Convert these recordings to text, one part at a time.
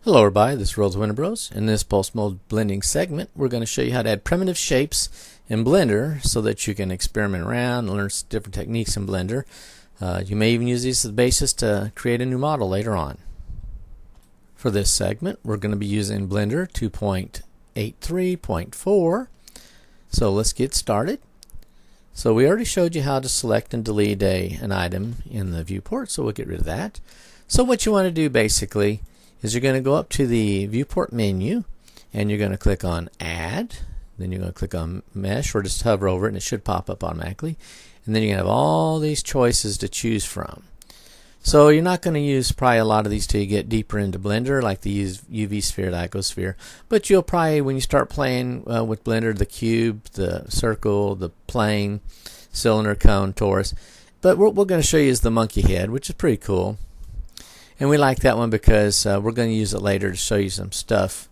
Hello everybody, this is Winterbrose. In this pulse mode blending segment, we're going to show you how to add primitive shapes in Blender so that you can experiment around and learn different techniques in Blender. You may even use these as the basis to create a new model later on. For this segment, we're going to be using Blender 2.83.4. So let's get started. So we already showed you how to select and delete an item in the viewport, so we'll get rid of that. So what you want to do basically is you're going to go up to the viewport menu and you're going to click on add, then you're going to click on mesh or just hover over it and it should pop up automatically, and then you're going to have all these choices to choose from. So you're not going to use probably a lot of these till you get deeper into Blender, like the UV sphere, the icosphere, but you'll probably, when you start playing with Blender, the cube, the circle, the plane, cylinder, cone, torus. But what we're going to show you is the monkey head, which is pretty cool. And we like that one because we're going to use it later to show you some stuff.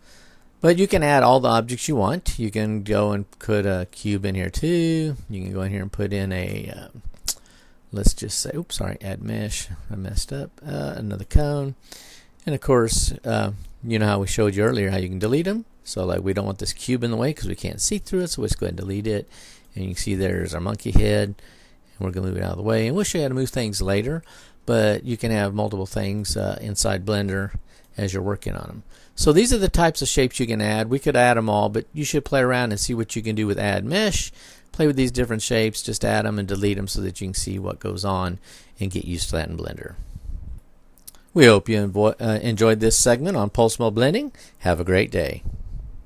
But you can add all the objects you want. You can go and put a cube in here too. You can go in here and put in a, let's just say, oops, sorry, add mesh. I messed up. Another cone. And of course, you know how we showed you earlier how you can delete them. So like we don't want this cube in the way because we can't see through it. So let's go ahead and delete it. And you can see there's our monkey head. And we're going to move it out of the way. And we'll show you how to move things later. But you can have multiple things inside Blender as you're working on them. So these are the types of shapes you can add. We could add them all, but you should play around and see what you can do with add mesh. Play with these different shapes, just add them and delete them so that you can see what goes on and get used to that in Blender. We hope you enjoyed this segment on Pulse Mode Blending. Have a great day.